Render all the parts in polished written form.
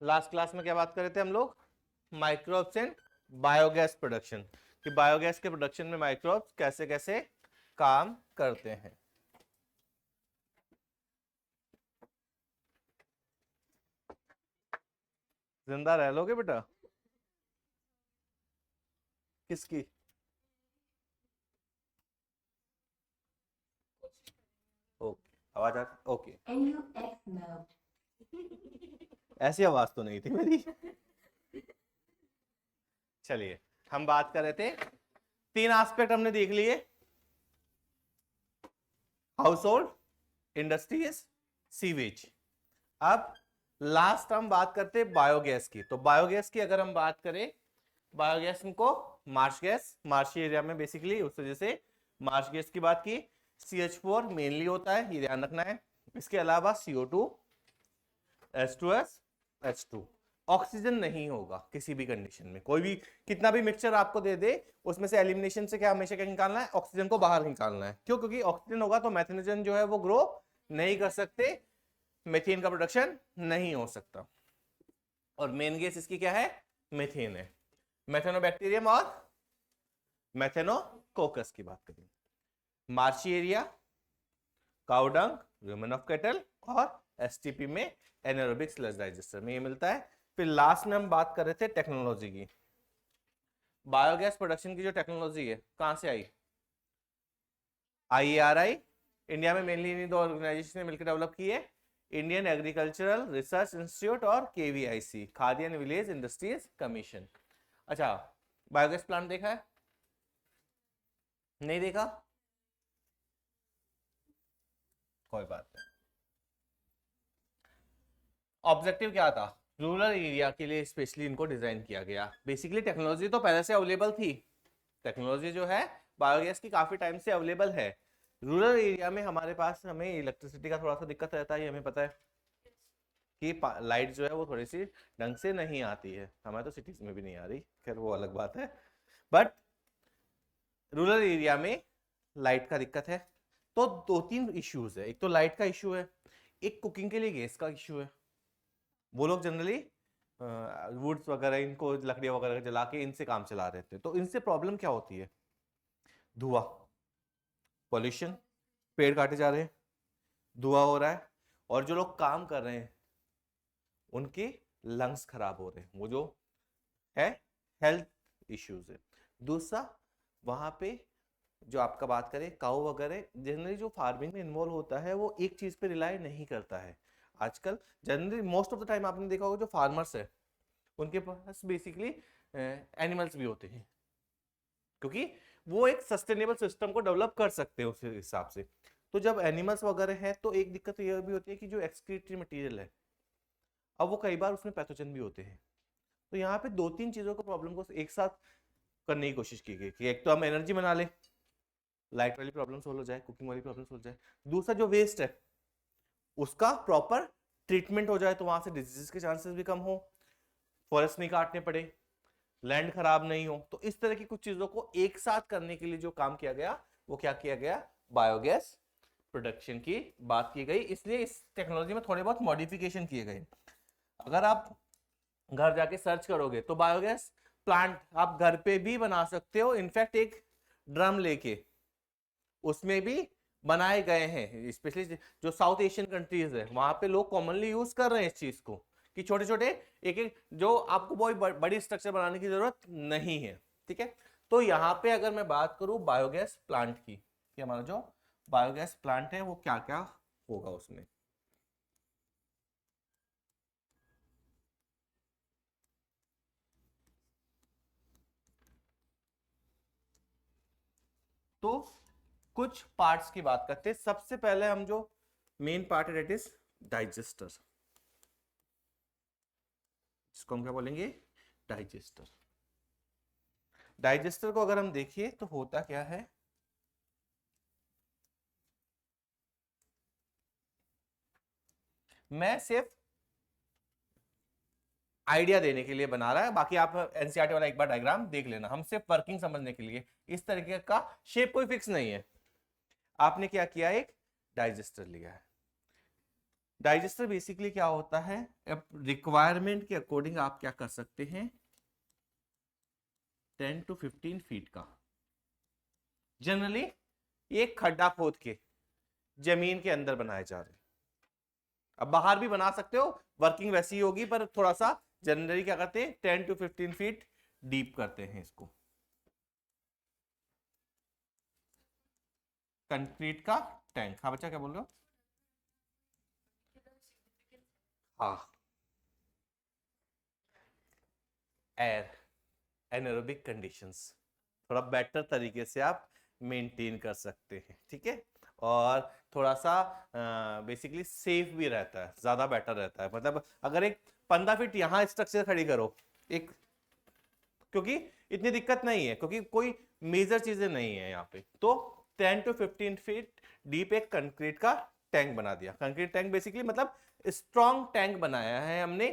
Last class में क्या बात कर रहे थे हम लोग? माइक्रोब्स एंड बायोगैस प्रोडक्शन, कि बायोगैस के प्रोडक्शन में माइक्रोब्स कैसे कैसे काम करते हैं। जिंदा रह लोगे बेटा? किसकी? ओके, आवाज आ, ओके। ऐसी आवाज तो नहीं थी मेरी। चलिए, हम बात कर रहे थे, तीन एस्पेक्ट हमने देख लिए, हाउस होल्ड, इंडस्ट्रीज, सीवेज। अब लास्ट हम बात करते हैं बायोगैस की। तो बायोगैस की अगर हम बात करें, बायोगैस को मार्श गैस, मार्शी एरिया में बेसिकली, उस वजह से मार्श गैस की बात की। CH4 मेनली होता है, ये ध्यान रखना है। इसके अलावा CO2, H2S, H2। ऑक्सीजन नहीं होगा किसी भी कंडीशन में। कोई भी कितना भी मिक्सचर आपको दे दे, उसमें से एलिमिनेशन से क्या हमेशा क्या निकालना है? ऑक्सीजन को बाहर निकालना है। क्यों? क्योंकि ऑक्सीजन होगा तो मैथेनोजन जो है वो ग्रो नहीं कर सकते, मीथेन का प्रोडक्शन नहीं हो सकता। और मेन गैस इसकी क्या है? मीथेन है। मेथेनोबैक्टीरियम और मेथेनोकोकस की बात करें। Marshy area, cow dung, human of cattle, और STP में एनारोबिक स्लज डाइजेस्टर में ये मिलता है। फिर लास्ट में हम बात कर रहे थे टेक्नोलॉजी की। बायोगैस प्रोडक्शन की जो टेक्नोलॉजी है कहां से आई? IARI, इंडिया में मेनली इन दो ऑर्गेनाइजेशन ने मिलकर डेवलप की है, इंडियन एग्रीकल्चरल रिसर्च इंस्टीट्यूट और KVIC, खाद्य एंड विलेज इंडस्ट्रीज कमीशन। अच्छा, बायोगैस प्लांट देखा है? नहीं देखा? कोई बात नहीं। ऑब्जेक्टिव क्या था? रूरल एरिया के लिए स्पेशली इनको डिजाइन किया गया। बेसिकली टेक्नोलॉजी तो पहले से अवेलेबल थी, टेक्नोलॉजी जो है बायोगैस की काफी टाइम से अवेलेबल है। रूरल एरिया में हमारे पास, हमें इलेक्ट्रिसिटी का थोड़ा सा दिक्कत रहता है, ये हमें पता है कि लाइट जो है वो थोड़ी सी ढंग से नहीं आती है। हमारे तो सिटीज में भी नहीं आ रही, खैर वो अलग बात है। बट रूरल एरिया में लाइट का दिक्कत है। तो दो तीन इश्यूज है। एक तो लाइट का इश्यू है, एक कुकिंग के लिए गैस का इश्यू है। वो लोग जनरली वुड्स वगैरह, इनको लकड़ियां वगैरह जला के इनसे काम चला रहे थे। तो इनसे प्रॉब्लम क्या होती है? धुआं, पॉल्यूशन, पेड़ काटे जा रहे हैं, धुआं हो रहा है, और जो लोग काम कर रहे हैं उनके लंग्स खराब हो रहे हैं, वो जो है हेल्थ इश्यूज है। दूसरा, वहां पे जो आपका बात करें काऊ वगैरह, जनरली जो फार्मिंग में इन्वॉल्व होता है वो एक चीज पे रिलाई नहीं करता है। आजकल generally most of the time आपने देखा होगा जो फार्मर्स है उनके पास बेसिकली एनिमल्स भी होते हैं, क्योंकि वो एक सस्टेनेबल सिस्टम को डेवलप कर सकते हैं उस हिसाब से। तो जब एनिमल्स वगैरह हैं तो एक दिक्कत ये भी होती है कि जो एक्सक्रीटरी मटेरियल है, अब वो कई बार उसमें पैथोजन भी होते हैं। तो यहाँ पे दो तीन चीजों को प्रॉब्लम को एक साथ करने की कोशिश की गई कि एक तो हम एनर्जी बना ले, लाइट वाली प्रॉब्लम सोल्व हो जाए, कुकिंग वाली प्रॉब्लम सोल्व हो जाए। दूसरा जो वेस्ट है उसका प्रॉपर ट्रीटमेंट हो जाए, तो वहां से डिजीज के चांसेस भी कम हो, फॉरेस्ट नहीं काटने पड़े, लैंड खराब नहीं हो। तो इस तरह की कुछ चीजों को एक साथ करने के लिए जो काम किया गया वो क्या किया गया? बायोगैस प्रोडक्शन की बात की गई। इसलिए इस टेक्नोलॉजी में थोड़े बहुत मॉडिफिकेशन किए गए। अगर आप घर जाके सर्च करोगे तो बायोगैस प्लांट आप घर पे भी बना सकते हो। इनफैक्ट एक ड्रम लेके उसमें भी बनाए गए हैं, स्पेशली जो साउथ एशियन कंट्रीज है वहां पे लोग कॉमनली यूज कर रहे हैं इस चीज को, कि छोटे छोटे एक एक, जो आपको बहुत बड़ी स्ट्रक्चर बनाने की जरूरत नहीं है। ठीक है, तो यहाँ पे अगर मैं बात करूं बायोगैस प्लांट की, कि हमारा जो बायोगैस प्लांट है वो क्या क्या होगा उसमें। तो कुछ पार्ट्स की बात करते हैं। सबसे पहले हम जो मेन पार्ट है दैट इज डाइजेस्टर, जिसको हम क्या बोलेंगे? डाइजेस्टर। डाइजेस्टर को अगर हम देखिए तो होता क्या है, मैं सिर्फ आइडिया देने के लिए बना रहा है, बाकी आप एनसीईआरटी वाला एक बार डायग्राम देख लेना। हम सिर्फ वर्किंग समझने के लिए, इस तरीके का शेप कोई फिक्स नहीं है। आपने क्या किया? एक डाइजेस्टर लिया है, डाइजेस्टर बेसिकली क्या होता है, अब रिक्वायरमेंट के अकॉर्डिंग आप क्या कर सकते हैं, 10 to 15 फीट का जनरली एक खड्डा खोद के जमीन के अंदर बनाए जा रहे हैं। अब बाहर भी बना सकते हो, वर्किंग वैसी ही होगी, पर थोड़ा सा जनरली क्या करते हैं 10 to 15 फीट डीप करते हैं इसको। कंक्रीट का टैंक, हाँ बच्चा क्या बोल रहे हो? हाँ, एयर एनारोबिक कंडीशंस थोड़ा बेटर तरीके से आप मेंटेन कर सकते हैं, ठीक है, और थोड़ा सा बेसिकली सेफ भी रहता है, ज्यादा बेटर रहता है। मतलब अगर एक 15 फीट यहाँ स्ट्रक्चर खड़ी करो एक, क्योंकि इतनी दिक्कत नहीं है, क्योंकि कोई मेजर चीजें नहीं है यहाँ पे, तो 10 to 15 फीट डीप एक कंक्रीट का टैंक बना दिया। कंक्रीट टैंक बेसिकली मतलब स्ट्रॉन्ग टैंक बनाया है हमने।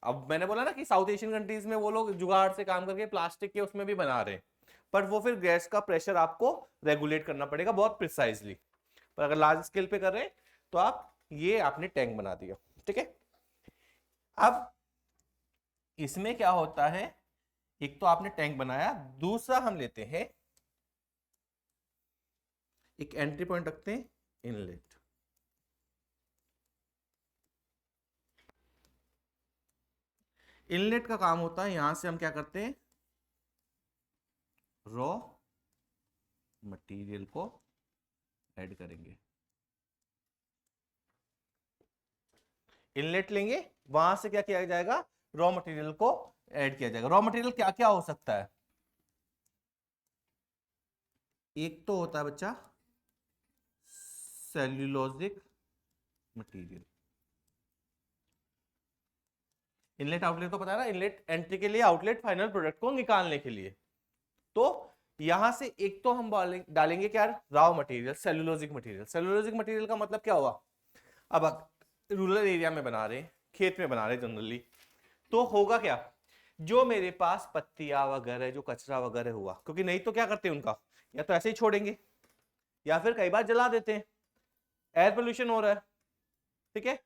अब मैंने बोला ना कि साउथ एशियन कंट्रीज में वो लोग जुगाड़ से काम करके प्लास्टिक के उसमें भी बना रहे हैं, पर वो फिर गैस का प्रेशर आपको रेगुलेट करना पड़ेगा बहुत प्रिसाइजली। पर अगर लार्ज स्केल पे कर रहे हैं तो आप ये आपने टैंक बना दिया, ठीक है। अब इसमें क्या होता है, एक तो आपने टैंक बनाया, दूसरा हम लेते हैं एक एंट्री पॉइंट रखते हैं, इनलेट। इनलेट का काम होता है यहां से हम क्या करते हैं, रॉ मटेरियल को ऐड करेंगे। इनलेट लेंगे, वहां से क्या किया जाएगा, रॉ मटेरियल को ऐड किया जाएगा। रॉ मटेरियल क्या क्या हो सकता है, एक तो होता है बच्चा सेल्यूलोजिक मटेरियल। इनलेट आउटलेट तो पता है ना, इनलेट एंट्री के लिए, आउटलेट फाइनल प्रोडक्ट को निकालने के लिए। तो यहां से एक तो हम डालेंगे क्या, raw material cellulosic material. Cellulosic material का मतलब क्या हुआ, अब रूरल एरिया में बना रहे, खेत में बना रहे जनरली, तो होगा क्या, जो मेरे पास पत्तियां वगैरह जो कचरा वगैरह हुआ, क्योंकि नहीं तो क्या करते हैं उनका, या तो ऐसे ही छोड़ेंगे या फिर कई बार जला देते हैं, एयर पोल्यूशन हो रहा है, ठीक है,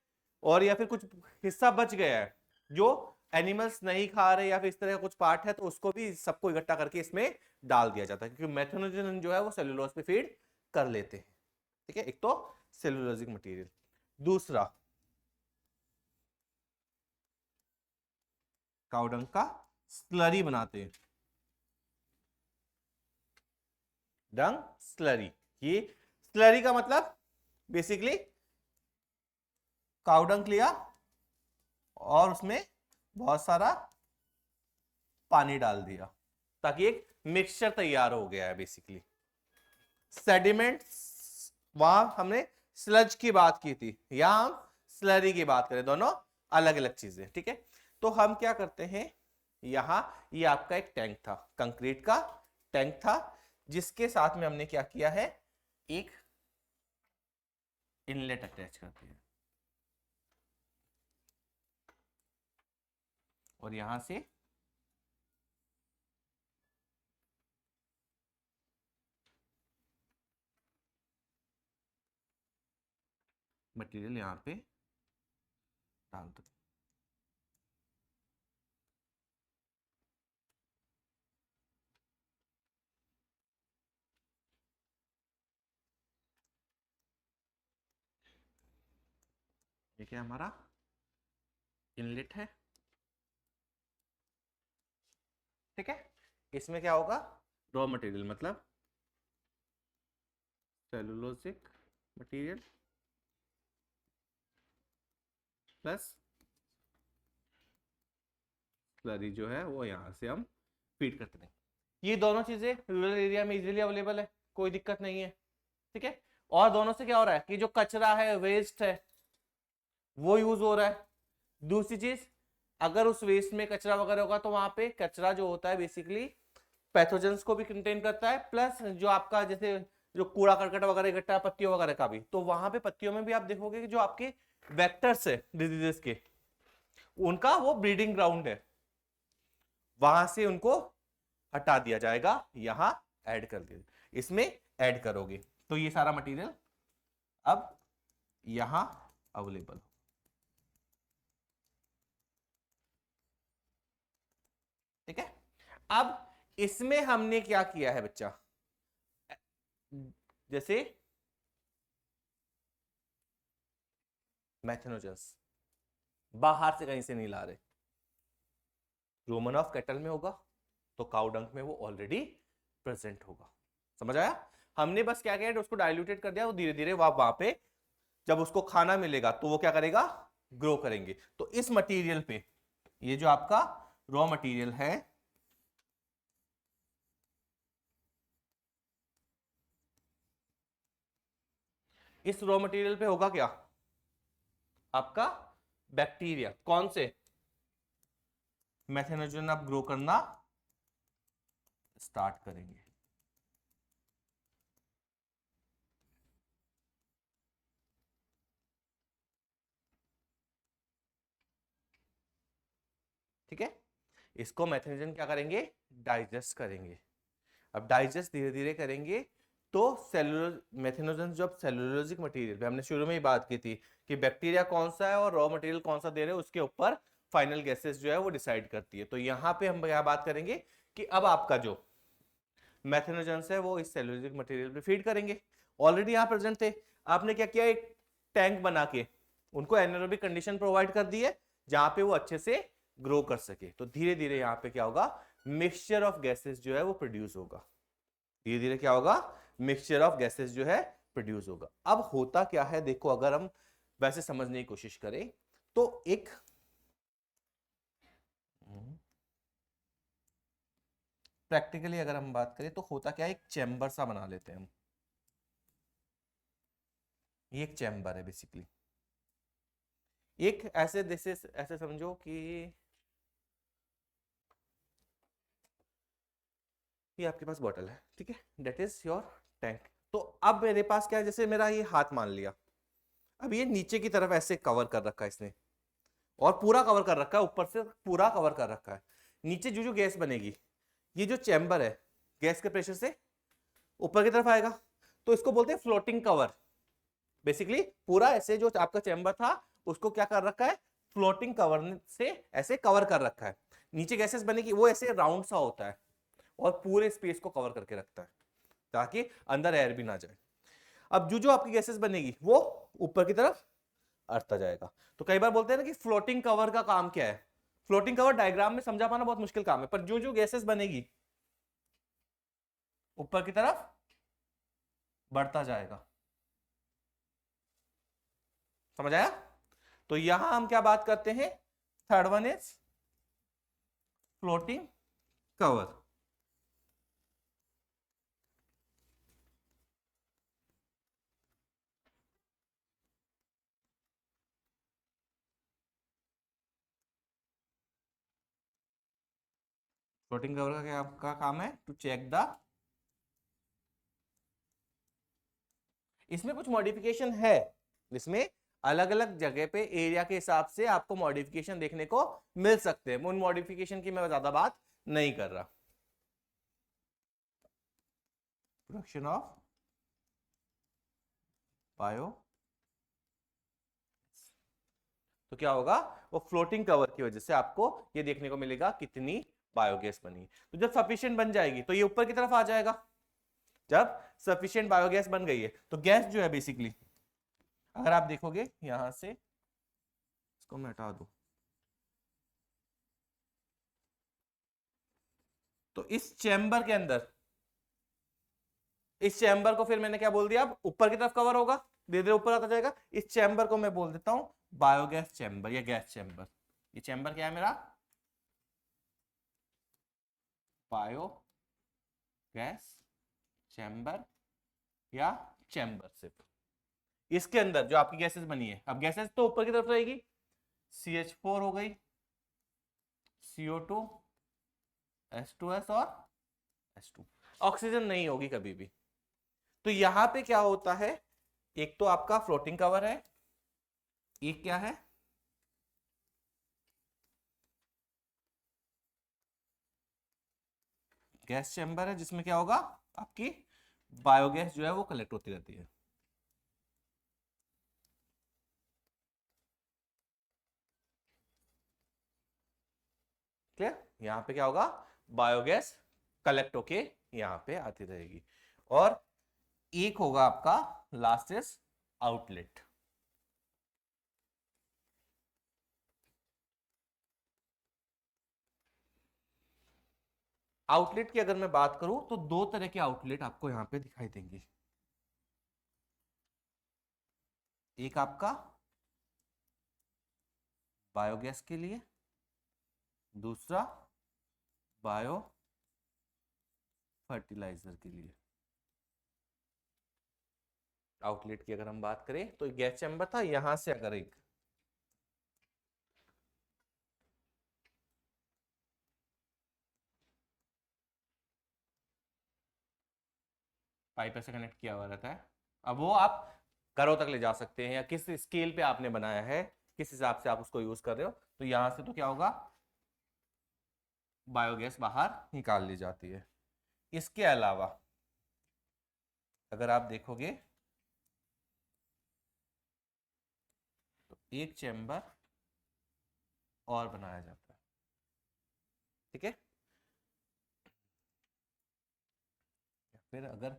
और या फिर कुछ हिस्सा बच गया है जो एनिमल्स नहीं खा रहे या फिर इस तरह का कुछ पार्ट है, तो उसको भी सबको इकट्ठा करके इसमें डाल दिया जाता है, क्योंकि मेथनोजन जो है वो सेलुलोज पे फीड कर लेते हैं, ठीक है। एक तो सेलुलोजिक मटेरियल, दूसरा काउडंग का स्लरी बनाते हैं, डंग स्लरी। ये स्लरी का मतलब बेसिकली काउडंग लिया और उसमें बहुत सारा पानी डाल दिया, ताकि एक मिक्सचर तैयार हो गया है बेसिकली। सेडिमेंट्स, वहां हमने स्लज की बात की थी, यहां हम स्लरी की बात करें, दोनों अलग अलग चीजें, ठीक है। तो हम क्या करते हैं, यहां ये आपका एक टैंक था, कंक्रीट का टैंक था, जिसके साथ में हमने क्या किया है, एक इनलेट अटैच करते हैं, और यहां से मटेरियल यहां पे डाल दो। ये क्या हमारा इनलेट है, ठीक है। इसमें क्या होगा, रॉ मटेरियल मतलब सेलुलोजिक मटेरियल प्लस स्लरी जो है वो यहां से हम फीड करते हैं। ये दोनों चीजें रूरल एरिया में इजीली अवेलेबल है, कोई दिक्कत नहीं है, ठीक है। और दोनों से क्या हो रहा है कि जो कचरा है, वेस्ट है, वो यूज हो रहा है। दूसरी चीज, अगर उस वेस्ट में कचरा वगैरह होगा तो वहां पे कचरा जो होता है बेसिकली पैथोजेंस को भी कंटेन करता है, प्लस जो आपका जैसे जो कूड़ा करकट वगैरह इकट्ठा पत्तियों वगैरह का भी, तो वहां पे पत्तियों में भी आप देखोगे कि जो आपके वेक्टर्स है डिजीजेस के, उनका वो ब्रीडिंग ग्राउंड है, वहां से उनको हटा दिया जाएगा, यहां ऐड कर दिया, इसमें ऐड करोगे तो ये सारा मटेरियल अब यहां अवेलेबल। ठीक है, अब इसमें हमने क्या किया है बच्चा, जैसे मैथेनोजन्स बाहर से कहीं से नहीं ला रहे, रोमन ऑफ केटल में होगा तो काउडंक में वो ऑलरेडी प्रेजेंट होगा। समझ आया? हमने बस क्या किया, उसको डाइल्यूटेड कर दिया, वो धीरे धीरे वहां पे जब उसको खाना मिलेगा तो वो क्या करेगा, ग्रो करेंगे। तो इस मटेरियल पे, ये जो आपका रॉ मटेरियल है, इस रॉ मटेरियल पे होगा क्या, आपका बैक्टीरिया। कौन से? मैथेनोजन आप ग्रो करना स्टार्ट करेंगे। ठीक है, इसको मैथेनोजन क्या करेंगे, डाइजेस्ट करेंगे। अब डाइजेस्ट धीरे धीरे करेंगे तो सेलुलोज, मैथेनोजन जब सेलुलोजिक मटेरियल पे, हमने शुरू में ही बात की थी कि बैक्टीरिया कौन सा है और रॉ मटेरियल कौन सा दे रहे हैं, उसके ऊपर फाइनल गैसेस जो है वो डिसाइड करती है। तो यहां पे हम क्या बात करेंगे कि अब आपका जो मैथेनोजन है वो इस सेलुलोजिक मटेरियल पे फीड करेंगे। ऑलरेडी यहां प्रेजेंट थे, आपने क्या किया, एक टैंक बना के उनको एनारोबिक कंडीशन प्रोवाइड कर दी है जहां पे वो अच्छे से ग्रो कर सके। तो धीरे धीरे यहाँ पे क्या होगा, मिक्सचर ऑफ गैसेस जो है वो प्रोड्यूस होगा। धीरे धीरे क्या होगा, मिक्सचर ऑफ गैसेस जो है प्रोड्यूस होगा। अब होता क्या है देखो, अगर हम वैसे समझने की कोशिश करें तो एक प्रैक्टिकली अगर हम बात करें तो होता क्या है, एक चैम्बर सा बना लेते हैं हम। ये एक चैम्बर है बेसिकली, एक ऐसे जैसे ऐसे समझो कि ये आपके पास बॉटल है, ठीक है, दैट इज योर टैंक। तो अब मेरे पास क्या है, जैसे मेरा ये हाथ मान लिया, अब ये नीचे की तरफ ऐसे कवर कर रखा है इसने, और पूरा कवर कर रखा है, ऊपर से पूरा कवर कर रखा है। नीचे जो जो गैस बनेगी, ये जो चैम्बर है गैस के प्रेशर से ऊपर की तरफ आएगा, तो इसको बोलते हैं फ्लोटिंग कवर। बेसिकली पूरा ऐसे जो आपका चैम्बर था उसको क्या कर रखा है, फ्लोटिंग कवर से ऐसे कवर कर रखा है। नीचे गैसेस बनेगी, वो ऐसे राउंड सा होता है और पूरे स्पेस को कवर करके रखता है ताकि अंदर एयर भी ना जाए। अब जो जो आपकी गैसेस बनेगी वो ऊपर की तरफ अड़ता जाएगा। तो कई बार बोलते हैं ना कि फ्लोटिंग कवर का काम क्या है, फ्लोटिंग कवर डायग्राम में समझा पाना बहुत मुश्किल काम है, पर जो जो गैसेस बनेगी ऊपर की तरफ बढ़ता जाएगा। समझ आया? तो यहां हम क्या बात करते हैं, third one is floating cover. Floating cover का क्या आपका काम है, टू चेक द, इसमें कुछ मॉडिफिकेशन है, इसमें अलग अलग जगह पे एरिया के हिसाब से आपको मॉडिफिकेशन देखने को मिल सकते हैं। उन मॉडिफिकेशन की मैं ज्यादा बात नहीं कर रहा। प्रोडक्शन ऑफ बायो, तो क्या होगा, वो फ्लोटिंग कवर की वजह से आपको ये देखने को मिलेगा कितनी बायोगैस बनी। तो जब सफिशिएंट बन जाएगी तो ये ऊपर की तरफ आ जाएगा। जब सफिशिएंट बायोगैस बन गई है तो गैस जो है बेसिकली, अगर आप देखोगे यहां से, इसको मैं हटा दूं, तो इस चैम्बर के अंदर, इस चैम्बर को फिर मैंने क्या बोल दिया, अब ऊपर की तरफ कवर होगा, धीरे धीरे ऊपर आता जाएगा। इस चैम्बर को मैं बोल देता हूं बायोगैस चैम्बर या गैस चैम्बर। ये चैम्बर क्या है मेरा, बायो गैस चैम्बर या चैम्बर सिर्फ। इसके अंदर जो आपकी गैसेस बनी है, अब गैसेस तो ऊपर की तरफ रहेगी, CH4 हो गई, CO2, H2S और H2, ऑक्सीजन नहीं होगी कभी भी। तो यहां पे क्या होता है, एक तो आपका फ्लोटिंग कवर है, एक क्या है, गैस चैम्बर है, जिसमें क्या होगा, आपकी बायोगैस जो है वो कलेक्ट होती रहती है। क्लियर? यहाँ पे क्या होगा, बायोगैस कलेक्ट होके यहाँ पे आती रहेगी। और एक होगा आपका लास्ट इज आउटलेट। आउटलेट की अगर मैं बात करूं तो दो तरह के आउटलेट आपको यहां पे दिखाई देंगे। एक आपका बायोगैस के लिए, दूसरा बायो फर्टिलाइजर के लिए। आउटलेट की अगर हम बात करें तो गैस चैम्बर था, यहां से अगर एक पाइप ऐसे कनेक्ट किया हुआ रहता है, अब वो आप घरों तक ले जा सकते हैं या किस स्केल पे आपने बनाया है, किस हिसाब से आप उसको यूज कर रहे हो। तो यहां से तो क्या होगा, बायोगैस बाहर निकाल ली जाती है। इसके अलावा अगर आप देखोगे तो एक चैम्बर और बनाया जाता है, ठीक है। फिर अगर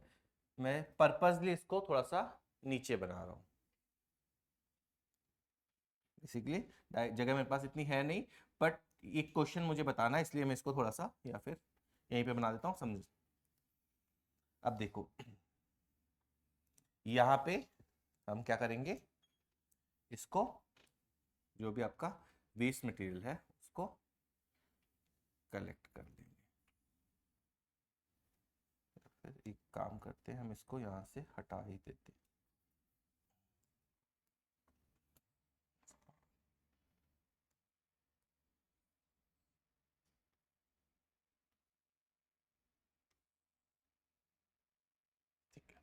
मैं पर्पसली इसको थोड़ा सा नीचे बना रहा हूं, बेसिकली जगह मेरे पास इतनी है नहीं, बट एक क्वेश्चन मुझे बताना है इसलिए मैं इसको थोड़ा सा या फिर यहीं पे बना देता हूँ, समझ। अब देखो यहाँ पे हम क्या करेंगे, इसको जो भी आपका वेस्ट मटेरियल है उसको कलेक्ट कर लेंगे। फिर एक काम करते हैं, हम इसको यहाँ से हटा ही देते हैं। ठीक है,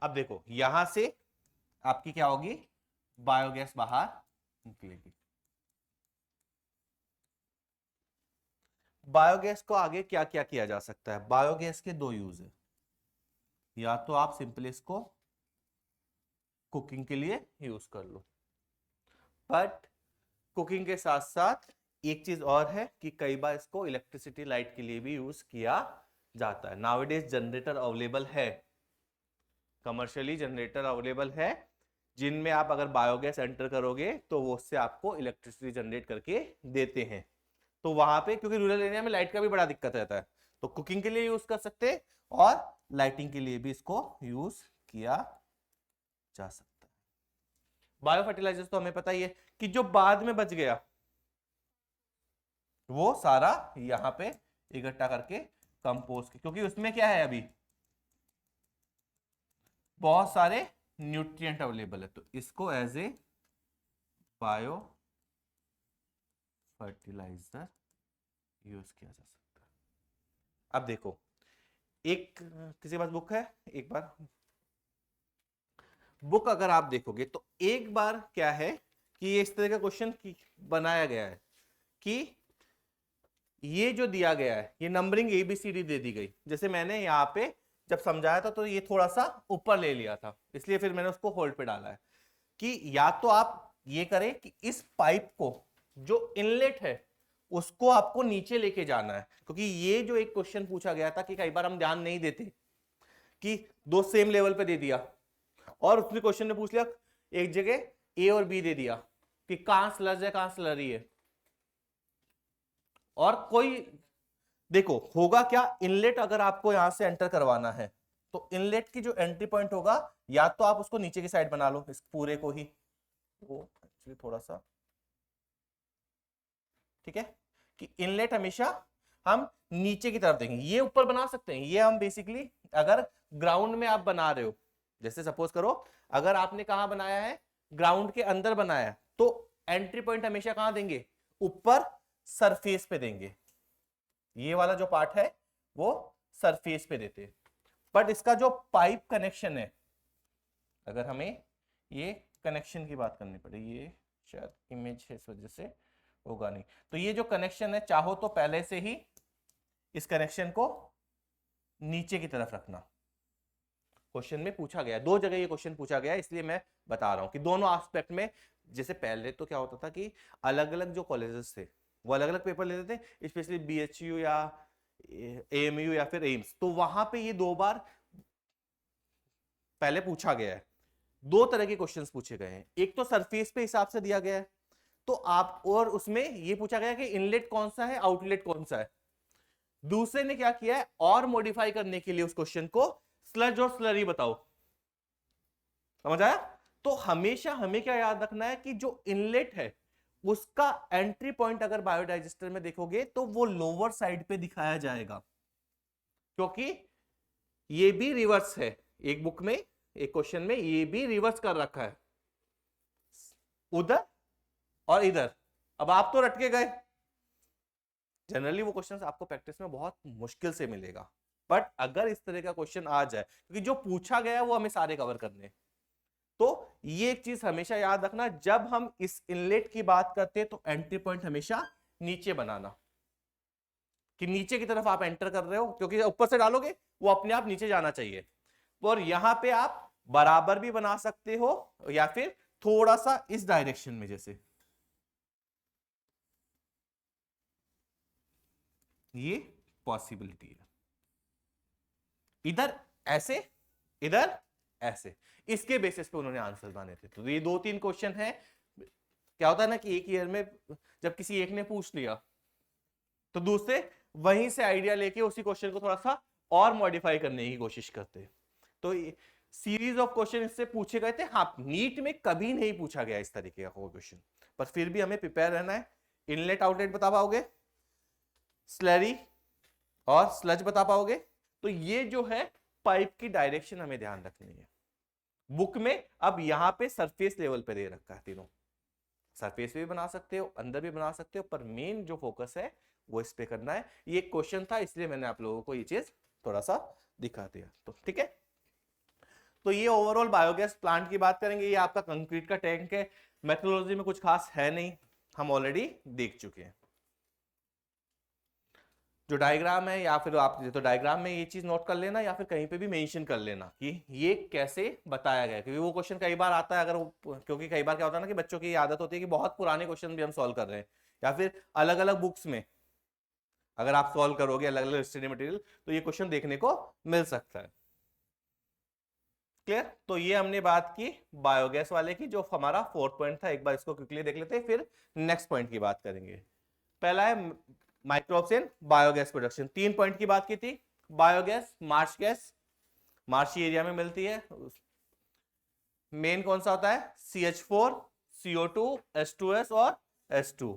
अब देखो यहां से आपकी क्या होगी, बायोगैस बाहर निकलेगी। बायोगैस को आगे क्या क्या किया जा सकता है, बायोगैस के दो यूज है। या तो आप सिंपली इसको कुकिंग के लिए यूज कर लो, बट कुकिंग के साथ साथ एक चीज और है कि कई बार इसको इलेक्ट्रिसिटी लाइट के लिए भी यूज किया जाता है। नाउअडेज जनरेटर अवेलेबल है, कमर्शियली जनरेटर अवेलेबल है, जिनमें आप अगर बायोगैस एंटर करोगे तो वो उससे आपको इलेक्ट्रिसिटी जनरेट करके देते हैं। तो वहां पे क्योंकि रूरल एरिया में लाइट का भी बड़ा दिक्कत रहता है, तो कुकिंग के लिए यूज कर सकते हैं और लाइटिंग के लिए भी इसको यूज किया जा सकता है। बायो फर्टिलाइजर्स तो हमें पता ही है कि जो बाद में बच गया वो सारा यहां पे इकट्ठा करके कंपोस्ट, क्योंकि उसमें क्या है अभी बहुत सारे न्यूट्रिएंट अवेलेबल है, तो इसको as a bio fertilizer use किया जा सकता है। अब देखो एक किसी के पास बुक है, एक बार बुक अगर आप देखोगे तो एक बार क्या है कि ये इस तरह का क्वेश्चन बनाया गया है कि ये जो दिया गया है ये नंबरिंग ABCD दे दी गई। जैसे मैंने यहाँ पे जब समझाया था तो ये थोड़ा सा ऊपर ले लिया था, इसलिए फिर मैंने उसको होल्ड पे डाला है कि या तो आप ये करें कि इस पाइप को जो इनलेट है उसको आपको नीचे लेके जाना है, क्योंकि ये जो एक क्वेश्चन पूछा गया था कि कई बार हम ध्यान नहीं देते कि दो सेम लेवल पे दे दिया और उसने क्वेश्चन ने पूछ लिया एक जगह A और B दे दिया कि कहां स्लज है कहां स्लरी है, और कोई देखो होगा क्या, इनलेट अगर आपको यहां से एंटर करवाना है तो इनलेट की जो एंट्री पॉइंट होगा या तो आप उसको नीचे की साइड बना लो इस पूरे को ही, वो एक्चुअली थोड़ा सा ठीक है कि इनलेट हमेशा हम नीचे की तरफ देंगे, ये ऊपर बना सकते हैं, ये हम बेसिकली अगर ग्राउंड में आप बना रहे हो, जैसे सपोज करो अगर आपने कहां बनाया है ग्राउंड के अंदर बनाया है तो एंट्री पॉइंट हमेशा कहां देंगे, ऊपर सरफेस पे देंगे, ये वाला जो पार्ट है वो सरफेस पे देते हैं। बट इसका जो पाइप कनेक्शन है, अगर हमें ये कनेक्शन की बात करनी पड़े, ये शायद इमेज है इस वजह से होगा नहीं, तो ये जो कनेक्शन है चाहो तो पहले से ही इस कनेक्शन को नीचे की तरफ रखना। क्वेश्चन में पूछा गया, दो जगह ये क्वेश्चन पूछा गया, इसलिए मैं बता रहा हूं कि दोनों एस्पेक्ट में, जैसे पहले तो क्या होता था कि अलग अलग जो कॉलेजेस थे वो अलग अलग पेपर लेते थे, स्पेशली BHU या AMU या फिर एम्स, तो वहां पे ये 2 बार पहले पूछा गया है। 2 तरह के क्वेश्चंस पूछे गए हैं, एक तो सरफेस पे हिसाब से दिया गया है, तो आप, और उसमें ये पूछा गया कि इनलेट कौन सा है, आउटलेट कौन सा है। दूसरे ने क्या किया है, और मॉडिफाई करने के लिए उस क्वेश्चन को स्लज और स्लरी बताओ। समझ आया? तो हमेशा हमें क्या याद रखना है कि जो इनलेट है उसका एंट्री पॉइंट अगर बायोडाइजेस्टर में देखोगे तो वो लोअर साइड पे दिखाया जाएगा, क्योंकि ये भी रिवर्स है, एक बुक में एक क्वेश्चन में ये भी रिवर्स कर रखा है, उधर और इधर। अब आप तो रटके गए, जनरली वो क्वेश्चंस आपको प्रैक्टिस में बहुत मुश्किल से मिलेगा, बट अगर इस तरह का क्वेश्चन आ जाए, क्योंकि जो पूछा गया है वो हमें सारे कवर करने, तो ये एक चीज हमेशा याद रखना, जब हम इस इनलेट की बात करते हैं तो एंट्री पॉइंट हमेशा नीचे बनाना, कि नीचे की तरफ आप एंटर कर रहे हो, क्योंकि ऊपर से डालोगे वो अपने आप नीचे जाना चाहिए। और यहां पे आप बराबर भी बना सकते हो या फिर थोड़ा सा इस डायरेक्शन में, जैसे ये पॉसिबिलिटी है, इधर ऐसे, इधर ऐसे, इसके बेसिस पे उन्होंने आंसर माने थे। तो ये 2-3 क्वेश्चन है। क्या होता है ना कि एक ईयर में जब किसी एक ने पूछ लिया तो दूसरे वहीं से आइडिया लेके उसी क्वेश्चन को थोड़ा सा और मॉडिफाई करने की कोशिश करते हैं। तो सीरीज ऑफ क्वेश्चन इससे पूछे गए थे। हाँ, नीट में कभी नहीं पूछा गया इस तरीके का कोई क्वेश्चन, पर फिर भी हमें प्रिपेयर रहना है। इनलेट आउटलेट बता पाओगे, स्लरी और स्लज बता पाओगे, तो ये जो है पाइप की डायरेक्शन हमें ध्यान रखनी है। बुक में अब यहां पे सरफेस लेवल पे दे रखा है, तीनों सरफेस पे भी बना सकते हो, अंदर भी बना सकते हो, पर मेन जो फोकस है वो इस पे करना है। ये क्वेश्चन था, इसलिए मैंने आप लोगों को ये चीज थोड़ा सा दिखा दिया। तो ठीक है, तो ये ओवरऑल बायोगैस प्लांट की बात करेंगे। ये आपका कंक्रीट का टैंक है, मेथोडोलॉजी में कुछ खास है नहीं, हम ऑलरेडी देख चुके हैं। जो डायग्राम है, या फिर आप तो डायग्राम में ये चीज नोट कर लेना, या फिर कहीं पे भी मेंशन कर लेना कि ये कैसे बताया गया, क्योंकि वो क्वेश्चन कई बार आता है। अगर क्योंकि कई बार क्या होता है ना कि बच्चों की आदत होती है कि बहुत पुराने क्वेश्चन भी हम सॉल्व कर रहे हैं, या फिर अलग अलग बुक्स में अगर आप सॉल्व करोगे अलग अलग स्टडी मटेरियल, तो ये क्वेश्चन देखने को मिल सकता है। क्लियर? तो ये हमने बात की बायोगैस वाले की, जो हमारा 4th पॉइंट था। एक बार इसको क्विकली देख लेते हैं, फिर नेक्स्ट पॉइंट की बात करेंगे। पहला है microbes in biogas production. 3 point की बात की थी। Biogas Marsh gas, marshy area में मिलती है। मेन कौन सा होता है? CH4, CO2, H2S और H2।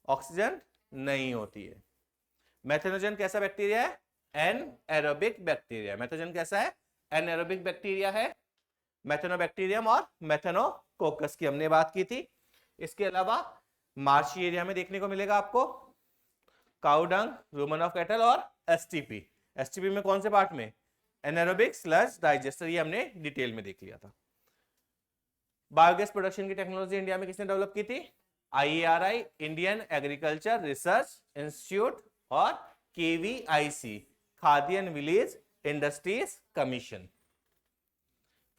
ऑक्सीजन नहीं होती है। मेथनोजन कैसा बैक्टीरिया है? Anaerobic bacteria. मेथनोजन कैसा है? एनएरोबिक बैक्टीरिया है। मेथनोबैक्टीरियम और मेथनोकोकस की हमने बात की थी। इसके अलावा मार्शी एरिया में देखने को मिलेगा आपको काउडंग, रूमन ऑफ कैटल और एसटीपी। एसटीपी में कौन से पार्ट में? Anaerobic, sludge, digester. ये हमने डिटेल में देख लिया था। बायोगैस प्रोडक्शन की टेक्नोलॉजी इंडिया में किसने डेवलप की थी? IARI, Indian agriculture research institute, और KVIC, खाद्य एंड विलेज इंडस्ट्रीज कमीशन।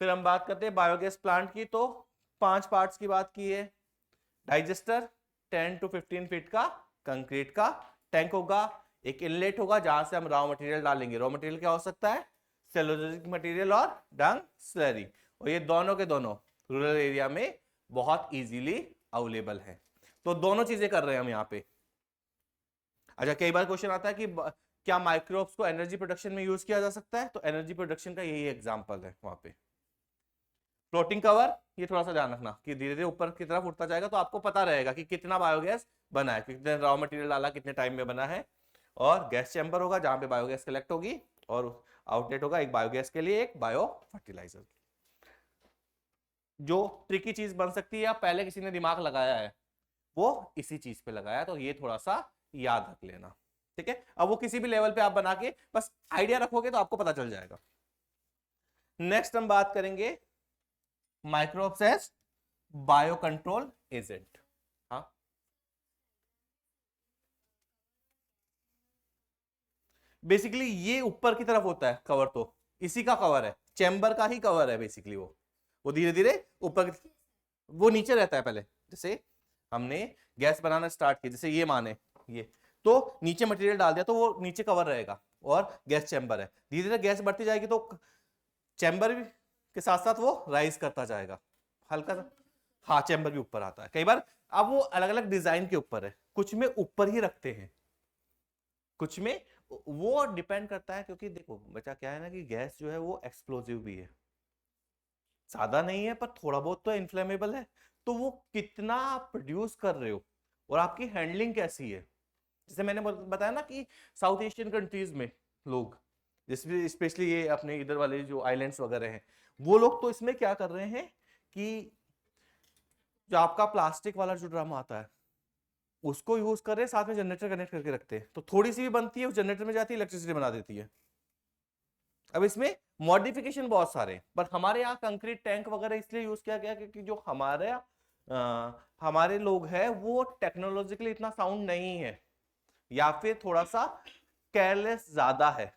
फिर हम बात करते हैं बायोगैस प्लांट की, तो 5 पार्ट्स की बात की है। डाइजेस्टर 10 to 15 फीट का कंक्रीट का टैंक होगा। एक इनलेट होगा जहां से हम रॉ मटेरियल डालेंगे। रॉ मटेरियल क्या हो सकता है? सेलुलोजिक मटेरियल और डंग स्लरी। और ये दोनों के दोनों रूरल एरिया में बहुत इजीली अवेलेबल है। तो दोनों चीजें कर रहे हैं हम यहाँ पे। अच्छा, कई बार क्वेश्चन आता है कि क्या माइक्रोब्स को एनर्जी प्रोडक्शन में यूज किया जा सकता है? तो एनर्जी प्रोडक्शन का यही एग्जाम्पल है वहां पे। फ्लोटिंग कवर, ये थोड़ा सा ध्यान रखना कि धीरे धीरे ऊपर की तरफ उठता जाएगा, तो आपको पता रहेगा कि कितना बायोगैस बना है, कितने रॉ मटेरियल डाला, कितने टाइम में बना है। और गैस चैम्बर होगा जहां पे बायोगैस कलेक्ट होगी, और आउटलेट होगा एक बायोगैस के लिए, एक बायो फर्टिलाइजर। जो ट्रिकी चीज बन सकती है या पहले किसी ने दिमाग लगाया है वो इसी चीज पे लगाया, तो ये थोड़ा सा याद रख लेना। ठीक है, अब वो किसी भी लेवल पे आप बना के बस आइडिया रखोगे तो आपको पता चल जाएगा। नेक्स्ट हम बात करेंगे microbes as bio control agent. हाँ, बेसिकली ये ऊपर की तरफ होता है कवर, तो इसी का कवर है, चैम्बर का ही कवर है बेसिकली। वो धीरे धीरे ऊपर, वो नीचे रहता है पहले। जैसे हमने गैस बनाना स्टार्ट किया, जैसे ये माने ये, तो नीचे मटेरियल डाल दिया तो वो नीचे कवर रहेगा और गैस चैम्बर है, धीरे धीरे गैस बढ़ती जाएगी तो चैम्बर भी के साथ साथ वो राइज करता जाएगा हल्का सा। हाँ, चैम्बर भी ऊपर आता है कई बार। अब वो अलग अलग डिजाइन के ऊपर है, कुछ में ऊपर ही रखते हैं, कुछ में, वो डिपेंड करता है, क्योंकि देखो बच्चा क्या है ना कि गैस जो है वो एक्सप्लोजिव भी है, सादा नहीं है पर थोड़ा बहुत तो इन्फ्लेमेबल है। तो वो कितना आप प्रोड्यूस कर रहे हो और आपकी हैंडलिंग कैसी है। जैसे मैंने बताया ना कि साउथ एशियन कंट्रीज में लोग, जिसमें स्पेशली ये अपने इधर वाले जो आइलैंड्स वगैरह हैं, वो लोग तो इसमें क्या कर रहे हैं कि जो आपका प्लास्टिक वाला जो ड्रम आता है उसको यूज कर रहे हैं, साथ में जनरेटर कनेक्ट करके रखते हैं, तो थोड़ी सी भी बनती है उस जनरेटर में जाती है, इलेक्ट्रिसिटी बना देती है। अब इसमें मॉडिफिकेशन बहुत सारे हैं, पर हमारे यहाँ कंक्रीट टैंक वगैरह इसलिए यूज किया गया क्योंकि जो हमारे लोग हैं वो टेक्नोलॉजिकली इतना साउंड नहीं है, या फिर थोड़ा सा केयरलेस ज्यादा है,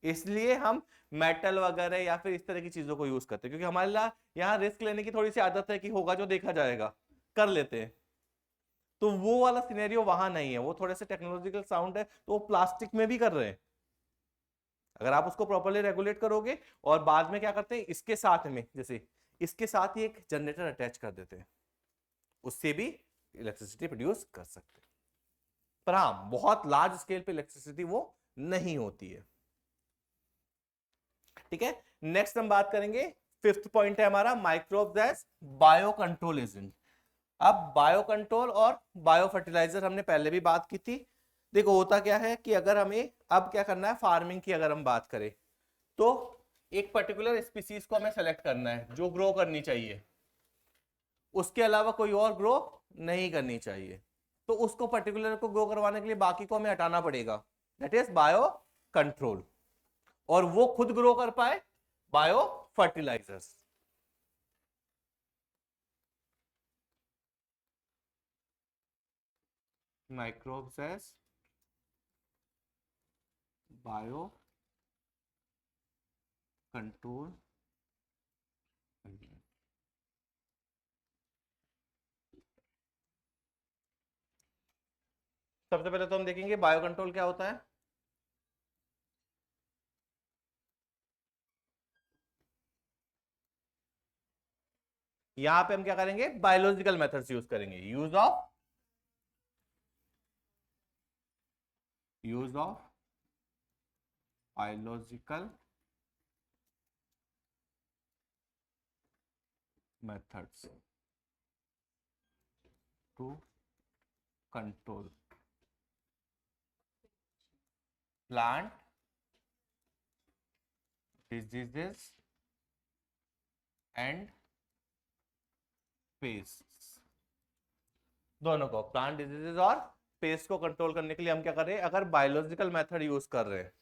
इसलिए हम मेटल वगैरह या फिर इस तरह की चीजों को यूज करते हैं, क्योंकि हमारे लिए यहाँ रिस्क लेने की थोड़ी सी आदत है कि होगा जो देखा जाएगा, कर लेते हैं। तो वो वाला सिनेरियो वहां नहीं है, वो थोड़े से टेक्नोलॉजिकल साउंड है, तो वो प्लास्टिक में भी कर रहे हैं। अगर आप उसको प्रॉपरली रेगुलेट करोगे, और बाद में क्या करते हैं इसके साथ में, जैसे इसके साथ ही एक जनरेटर अटैच कर देते हैं, उससे भी इलेक्ट्रिसिटी प्रोड्यूस कर सकते हैं, पर हाँ बहुत लार्ज स्केल पे इलेक्ट्रिसिटी वो नहीं होती है। ठीक है, नेक्स्ट हम बात करेंगे, फिफ्थ पॉइंट है हमारा microbes as bio control agent. अब बायो कंट्रोल और बायो फर्टिलाइजर हमने पहले भी बात की थी। देखो होता क्या है कि अगर हमें अब क्या करना है, फार्मिंग की अगर हम बात करें तो एक पर्टिकुलर स्पीसीज को हमें सेलेक्ट करना है जो ग्रो करनी चाहिए, उसके अलावा कोई और ग्रो नहीं करनी चाहिए, तो उसको पर्टिकुलर को ग्रो करवाने के लिए बाकी को हमें हटाना पड़ेगा, दैट इज बायो कंट्रोल। और वो खुद ग्रो कर पाए, bio fertilizers. Microbes as bio control. सबसे पहले तो हम देखेंगे बायो कंट्रोल क्या होता है। यहां पे हम क्या करेंगे, बायोलॉजिकल मेथड्स यूज करेंगे, use of biological methods to control plant diseases and pest. दोनों को, प्लांट डिजीजेस और पेस्ट को कंट्रोल करने के लिए हम क्या कर रहे हैं, अगर बायोलॉजिकल मेथड यूज कर रहे हैं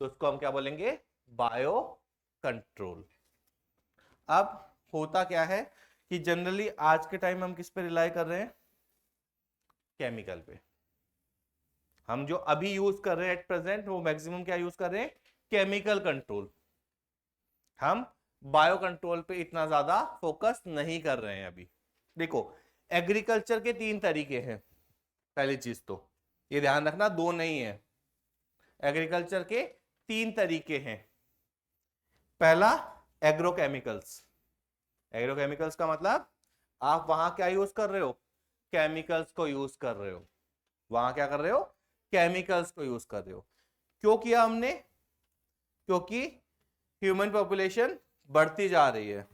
तो उसको हम क्या बोलेंगे, बायो कंट्रोल। अब होता क्या है कि जनरली आज के टाइम हम किस पे रिलाई कर रहे हैं, केमिकल पे। हम जो अभी यूज कर रहे हैं एट प्रेजेंट, वो मैक्सिमम क्या यूज कर रहे हैं, केमिकल कंट्रोल। हम बायो कंट्रोल पे इतना ज्यादा फोकस नहीं कर रहे हैं अभी। देखो एग्रीकल्चर के तीन तरीके हैं, पहली चीज तो ये ध्यान रखना, दो नहीं है, एग्रीकल्चर के तीन तरीके हैं। पहला एग्रोकेमिकल्स। एग्रोकेमिकल्स का मतलब आप वहां क्या यूज कर रहे हो, केमिकल्स को यूज कर रहे हो, वहां क्या कर रहे हो, केमिकल्स को यूज कर रहे हो। क्यों किया हमने, क्योंकि ह्यूमन पॉपुलेशन बढ़ती जा रही है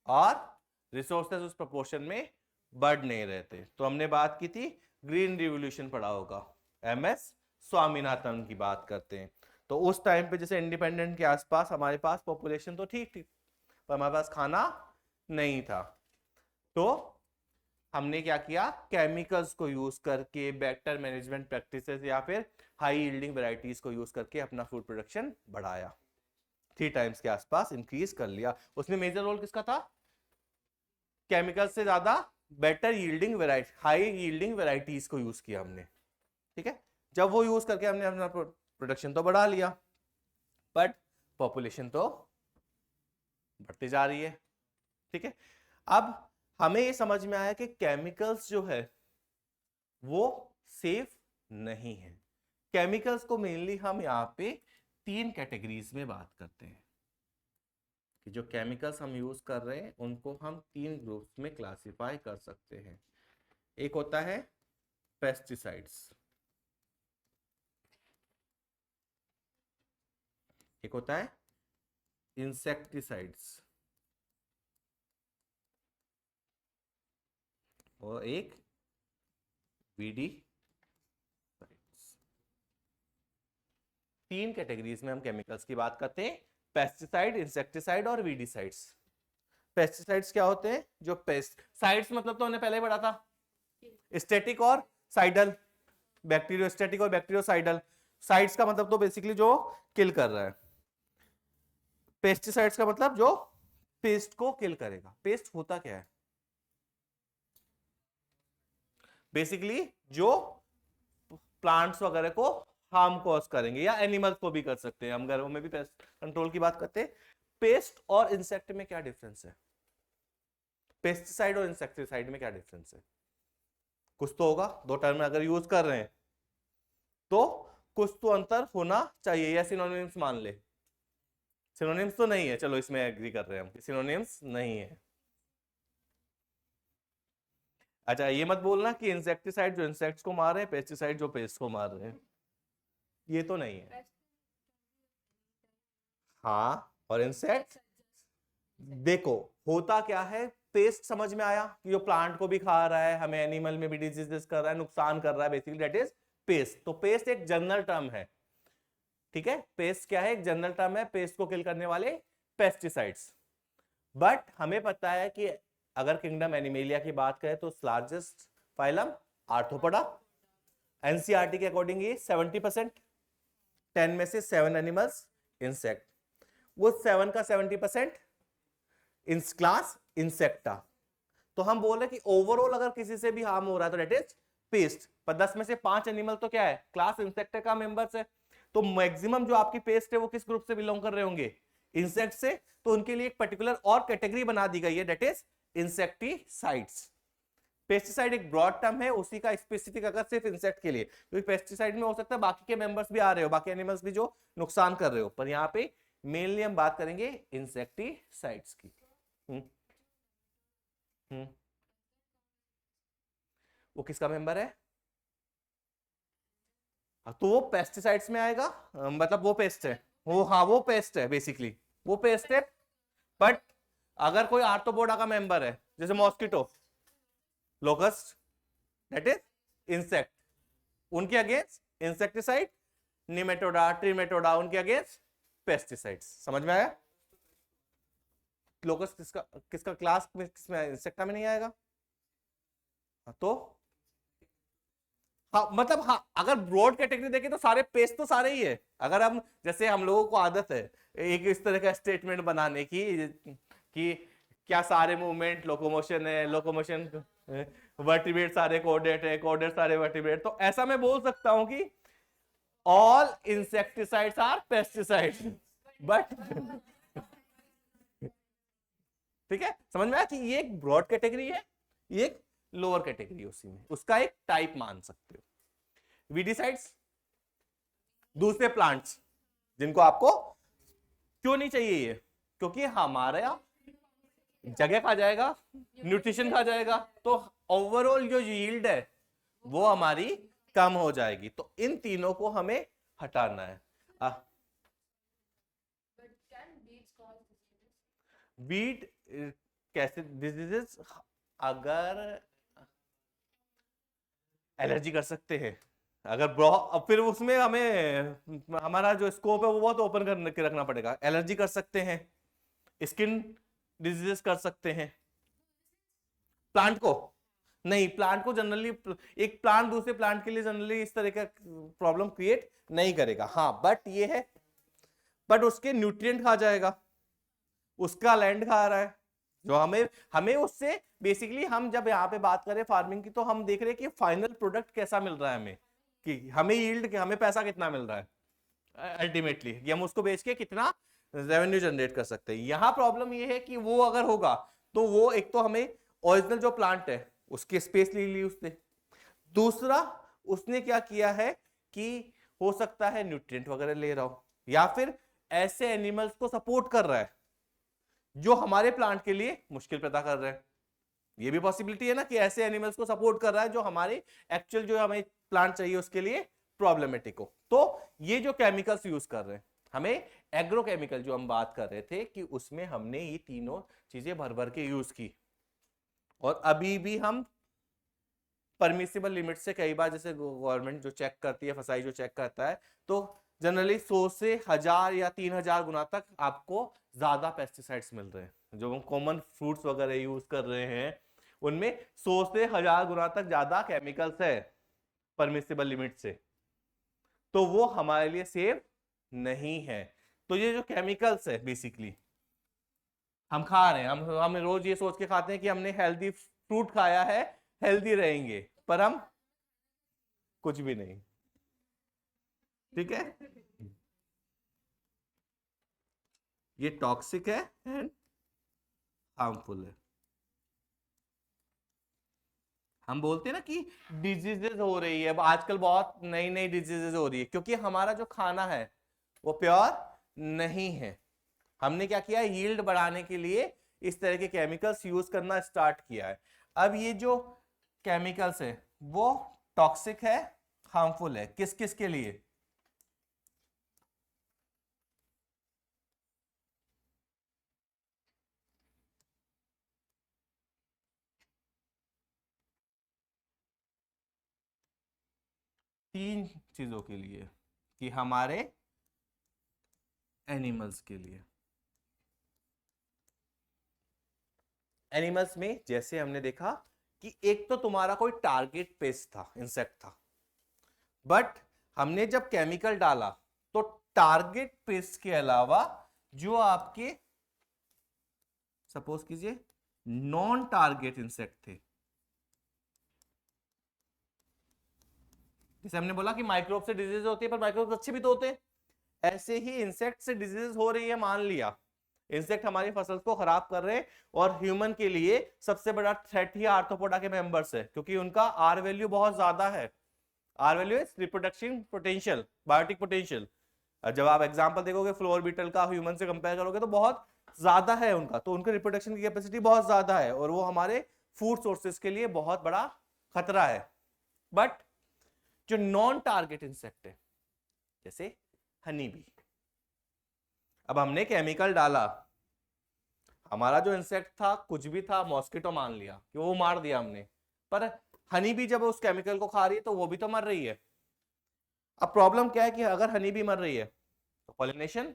और रिसोर्सेज उस प्रोपोर्शन में बढ़ नहीं रहते। तो हमने बात की थी, ग्रीन रिवॉल्यूशन पढ़ा होगा, MS स्वामीनाथन की बात करते हैं। तो उस टाइम पे जैसे इंडिपेंडेंट के आसपास हमारे पास पॉपुलेशन तो ठीक थी, पर हमारे पास खाना नहीं था, तो हमने क्या किया, केमिकल्स को यूज करके, बेटर मैनेजमेंट प्रैक्टिसेस या फिर हाई यील्डिंग वैरायटीज को यूज करके अपना फूड प्रोडक्शन बढ़ाया, 3 टाइम्स के आसपास इंक्रीज कर लिया। उसमें मेजर रोल किसका था, केमिकल से ज्यादा better yielding variety, high yielding varieties को यूज किया हमने। ठीक है, जब वो यूज करके हमने अपना प्रोडक्शन तो बढ़ा लिया, बट पॉपुलेशन तो बढ़ती जा रही है। ठीक है, अब हमें ये समझ में आया कि केमिकल्स जो है वो सेफ नहीं है। केमिकल्स को मेनली हम यहाँ पे 3 कैटेगरीज में बात करते हैं कि जो केमिकल्स हम यूज कर रहे हैं उनको हम 3 ग्रुप्स में क्लासिफाई कर सकते हैं। एक होता है पेस्टिसाइड्स, एक होता है इंसेक्टिसाइड्स, और एक वीडी। 3 कैटेगरीज में हम केमिकल्स की बात करते हैं, पेस्टिसाइड, इंसेक्टिसाइड और वीडीसाइड्स। पेस्टिसाइड्स क्या होते हैं? जो पेस्टिसाइड्स मतलब तो हमने पहले ही पढ़ा था, स्टैटिक और साइडल, बैक्टीरियोस्टैटिक और बैक्टीरियोसाइडल। साइड्स का मतलब तो बेसिकली जो किल कर रहा है, पेस्टिसाइड्स का मतलब जो पेस्ट को किल करेगा। पेस्ट होता क्या है? बेसिकली जो प्लांट्स वगैरह को हार्म कॉज करेंगे, या एनिमल्स को भी कर सकते हैं, हम घरों में भी पेस्ट कंट्रोल की बात करते हैं। पेस्ट और इंसेक्ट में क्या डिफरेंस है? पेस्टिसाइड और इंसेक्टिसाइड में क्या डिफरेंस है? कुछ तो होगा, दो टर्म अगर यूज कर रहे हैं तो कुछ तो अंतर होना चाहिए, या सिनोनिम्स मान ले। सिनोनिम्स तो नहीं है, चलो इसमें एग्री कर रहे हैं हम, सिनोनिम्स नहीं है। अच्छा, ये मत बोलना कि इंसेक्टिसाइड जो इंसेक्ट्स को मार रहे हैं, पेस्टिसाइड जो पेस्ट को मार रहे हैं, ये तो नहीं है। हाँ, और इंसेक्ट देखो होता क्या है, पेस्ट समझ में आया कि जो प्लांट को भी खा रहा है, हमें एनिमल में भी डिजीजेस कर रहा है, नुकसान कर रहा है, बेसिकली दैट इज पेस्ट। तो पेस्ट एक जनरल टर्म है, ठीक है। पेस्ट क्या है? एक जनरल टर्म है, पेस्ट को किल करने वाले पेस्टिसाइड्स। बट हमें पता है कि अगर किंगडम एनिमेलिया की बात करें तो लार्जेस्ट फाइलम आर्थ्रोपोडा। एनसीईआरटी के अकॉर्डिंग ये 70%, 10 में से 7 एनिमल्स इंसेक्ट, वो 7 का 70% इन क्लास इंसेक्टा। तो हम बोल रहे कि ओवरऑल अगर किसी से भी हार्म हो रहा है तो डेट इज पेस्ट, पर 10 में से 5 एनिमल तो क्या है? क्लास इंसेक्टा का मेंबर्स है। तो मैक्सिमम जो आपकी पेस्ट है वो किस ग्रुप से बिलोंग कर रहे होंगे? इंसेक्ट से। तो उनके लिए एक पर्टिकुलर और कैटेगरी बना दी गई है, डेट इज इंसेक्टिसाइड्स। पेस्टिसाइड एक ब्रॉड टर्म है, उसी का स्पेसिफिक अगर सिर्फ इंसेक्ट के लिए, क्योंकि पेस्टिसाइड में हो सकता है बाकी के मेंबर्स भी आ रहे हो, बाकी एनिमल्स भी जो नुकसान कर रहे हो, पर यहाँ पे मेनली हम बात करेंगे इंसेक्टिसाइड्स की। हम्म हम्म वो किसका मेंबर है? तो वो पेस्टिसाइड्स में आएगा, मतलब वो पेस्ट है, वो, हाँ वो पेस्ट है, बेसिकली वो पेस्ट है। बट अगर कोई आर्थ्रोपोडा का मेंबर है, जैसे mosquito, locust, that is insect, उनके अगेंस्ट इंसेक्टिसाइड, निमेटोडा, ट्रिमेटोडा, उनके अगेंस्ट पेस्टिसाइड्स। समझ में आया? लोकस किसका किसका क्लास में, किसमें? इंसेक्टा में नहीं आएगा। तो हाँ, मतलब हाँ, अगर ब्रॉड कैटेगरी देखें तो सारे पेस्ट तो सारे ही है। अगर हम, जैसे हम लोगों को आदत है एक इस तरह का स्टेटमेंट बनाने की कि क्या सारे मूवमेंट लोकोमोशन है, लोकोमोशन वर्टिब्रेट सारे कोऑर्डिनेट है, कोऑर्डिनेट सारे वर्टिब्रेट, तो ऐसा मैं बोल सकता हूं कि all insecticides are pesticides, but ठीक है, समझ में आया कि ये एक ब्रॉड कैटेगरी है, ये एक लोअर कैटेगरी, उसी में उसका एक टाइप मान सकते हो। वीडीसाइड्स दूसरे प्लांट्स जिनको आपको क्यों नहीं चाहिए ये? क्योंकि हमारा जगह खा जाएगा, न्यूट्रिशन खा जाएगा, तो ओवरऑल जो यील्ड है वो हमारी कम हो जाएगी। तो इन तीनों को हमें हटाना है। वीट कैसे डिजीजेस? अगर एलर्जी कर सकते हैं, अगर अब फिर उसमें हमें हमारा जो स्कोप है वो बहुत ओपन करने के रखना पड़ेगा। एलर्जी कर सकते हैं, स्किन डिजीजेस कर सकते हैं। प्लांट को नहीं, प्लांट को जनरली, एक प्लांट दूसरे प्लांट के लिए जनरली इस तरह का प्रॉब्लम क्रिएट नहीं करेगा। हाँ, बट ये है, बट उसके न्यूट्रिएंट खा जाएगा, उसका लैंड खा रहा है, जो हमें हमें उससे बेसिकली, हम जब यहाँ पे बात करें फार्मिंग की तो हम देख रहे हैं कि फाइनल प्रोडक्ट कैसा मिल रहा है हमें, कि हमें यील्ड, हमें पैसा कितना मिल रहा है अल्टीमेटली, कि हम उसको बेच के कितना रेवेन्यू जनरेट कर सकते हैं। यहाँ प्रॉब्लम ये है कि वो अगर होगा तो वो एक तो हमें ओरिजिनल जो प्लांट है उसकी स्पेस ले ली उसने, दूसरा, उसने क्या किया है कि हो सकता है न्यूट्रिएंट वगैरह ले रहा हो, या फिर ऐसे एनिमल्स को सपोर्ट कर रहा है जो हमारे प्लांट के लिए मुश्किल पैदा कर रहे हैं। ये भी पॉसिबिलिटी है ना कि ऐसे एनिमल्स को सपोर्ट कर रहा है जो हमारे एक्चुअल जो हमें प्लांट चाहिए उसके लिए प्रॉब्लमेटिक हो। तो ये जो केमिकल्स यूज कर रहे हैं, हमें एग्रोकेमिकल जो हम बात कर रहे थे कि उसमें हमने ये तीनों चीजें भर भर के यूज की, और अभी भी हम परमिसिबल लिमिट से कई बार, जैसे गवर्नमेंट जो चेक करती है, फसाई जो चेक करता है, तो जनरली 100 से 1000 या 3000 गुना तक आपको ज्यादा पेस्टिसाइड्स मिल रहे हैं। जो हम कॉमन फ्रूट्स वगैरह यूज कर रहे हैं उनमें 100 से 1000 गुना तक ज्यादा केमिकल्स है परमिसिबल लिमिट से, तो वो हमारे लिए सेफ नहीं है। तो ये जो केमिकल्स है बेसिकली हम खा रहे हैं, हम रोज ये सोच के खाते हैं कि हमने हेल्दी फ्रूट खाया है, हेल्दी रहेंगे, पर हम कुछ भी नहीं। ठीक है, ये टॉक्सिक है एंड हार्मफुल है। हम बोलते हैं ना कि डिजीजेस हो रही है, अब आजकल बहुत नई नई डिजीजेस हो रही है क्योंकि हमारा जो खाना है वो प्योर नहीं है। हमने क्या किया, यील्ड बढ़ाने के लिए इस तरह के केमिकल्स यूज करना स्टार्ट किया है। अब ये जो केमिकल्स है वो टॉक्सिक है, हार्मफुल है, किस किस के लिए? तीन चीजों के लिए, कि हमारे एनिमल्स के लिए। एनिमल्स में जैसे हमने देखा कि एक तो तुम्हारा कोई टारगेट पेस्ट था, इंसेक्ट था, बट हमने जब केमिकल डाला तो टारगेट पेस्ट के अलावा जो आपके सपोज कीजिए नॉन टारगेट इंसेक्ट थे, जैसे हमने बोला कि माइक्रोब से डिजीज होती है पर माइक्रोब अच्छे भी तो होते हैं, ऐसे ही इंसेक्ट से डिजीज हो रही है। मान लिया इंसेक्ट हमारी फसल को खराब कर रहे हैं, और ह्यूमन के लिए सबसे बड़ा थ्रेट ही आर्थ्रोपोडा के मेंबर्स है, क्योंकि उनका आर वैल्यू बहुत ज्यादा है। R value is reproduction potential, biotic potential. जब आप एग्जांपल देखोगे फ्लोर बीटल का ह्यूमन से कंपेयर करोगे तो बहुत ज्यादा है उनका, तो उनकी रिप्रोडक्शन की कैपेसिटी बहुत ज्यादा है, और वो हमारे फूड सोर्सेज के लिए बहुत बड़ा खतरा है। बट जो नॉन टारगेट इंसेक्ट है जैसे हनी बी, अब हमने केमिकल डाला, हमारा जो इंसेक्ट था कुछ भी था, मॉस्किटो मान लिया कि वो मार दिया हमने, पर हनी बी जब उस केमिकल को खा रही है तो वो भी तो मर रही है। अब प्रॉब्लम क्या है कि अगर हनी बी मर रही है तो पॉलिनेशन